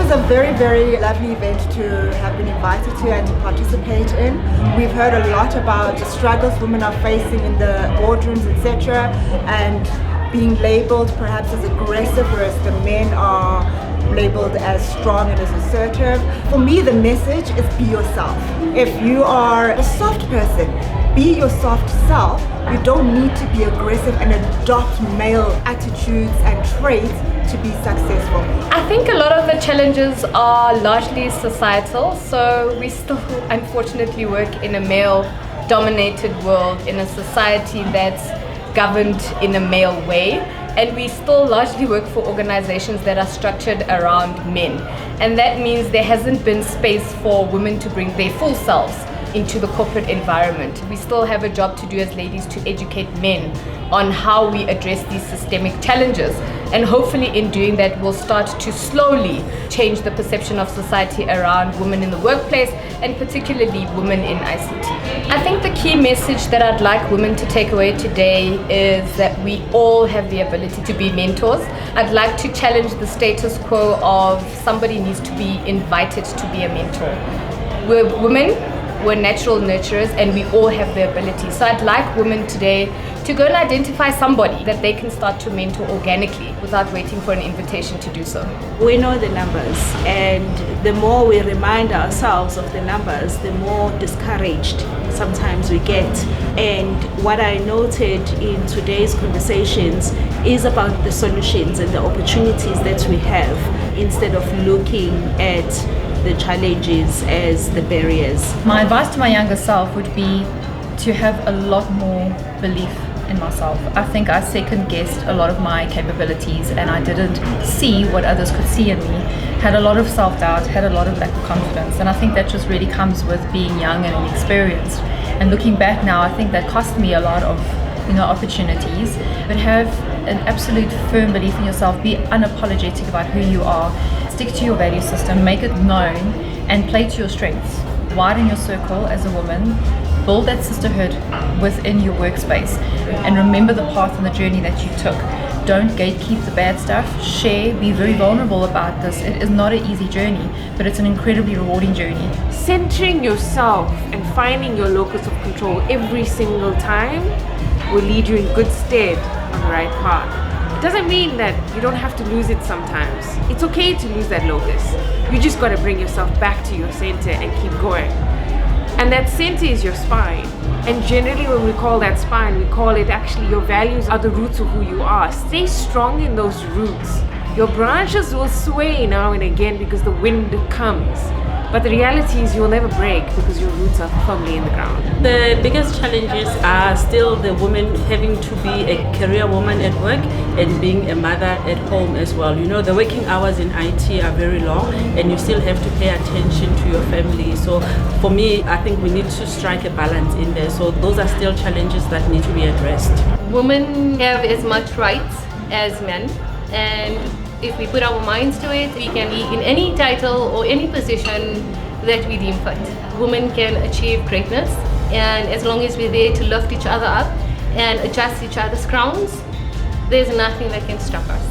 was a very, very lovely event to have been invited to and to participate in. We've heard a lot about the struggles women are facing in the boardrooms, etc., and being labeled perhaps as aggressive, whereas the men are labeled as strong and as assertive. For me, the message is be yourself. If you are a soft person, be your soft self. You don't need to be aggressive and adopt male attitudes and traits to be successful. I think a lot of the challenges are largely societal, so we still unfortunately work in a male-dominated world, in a society that's governed in a male way, and we still largely work for organizations that are structured around men, and that means there hasn't been space for women to bring their full selves into the corporate environment. We still have a job to do as ladies to educate men on how we address these systemic challenges, and hopefully in doing that we'll start to slowly change the perception of society around women in the workplace, and particularly women in ICT. I think the key message that I'd like women to take away today is that we all have the ability to be mentors. I'd like to challenge the status quo of somebody needs to be invited to be a mentor. We're women, we're natural nurturers, and we all have the ability. So I'd like women today to go and identify somebody that they can start to mentor organically without waiting for an invitation to do so. We know the numbers, and the more we remind ourselves of the numbers, the more discouraged sometimes we get. And what I noted in today's conversations is about the solutions and the opportunities that we have, instead of looking at the challenges as the barriers. My advice to my younger self would be to have a lot more belief in myself. I think I second guessed a lot of my capabilities, and I didn't see what others could see in me. Had a lot of self-doubt, had a lot of lack of confidence, and I think that just really comes with being young and inexperienced. And looking back now, I think that cost me a lot of opportunities. But have an absolute firm belief in yourself, be unapologetic about who you are, stick to your value system, make it known, and play to your strengths. Widen your circle as a woman, build that sisterhood within your workspace, and remember the path and the journey that you took. Don't gatekeep the bad stuff, share, be very vulnerable about this. It is not an easy journey, but it's an incredibly rewarding journey. Centering yourself and finding your locus of control every single time will lead you in good stead on the right path. It doesn't mean that you don't have to lose it sometimes. It's okay to lose that locus. You just got to bring yourself back to your center and keep going. And that center is your spine. And generally when we call that spine, we call it actually your values are the roots of who you are. Stay strong in those roots. Your branches will sway now and again because the wind comes. But the reality is you'll never break because your roots are firmly in the ground. The biggest challenges are still the woman having to be a career woman at work and being a mother at home as well. The working hours in IT are very long, and you still have to pay attention to your family. So for me, I think we need to strike a balance in there. So those are still challenges that need to be addressed. Women have as much rights as men, and if we put our minds to it, we can be in any title or any position that we deem fit. Women can achieve greatness, and as long as we're there to lift each other up and adjust each other's crowns, there's nothing that can stop us.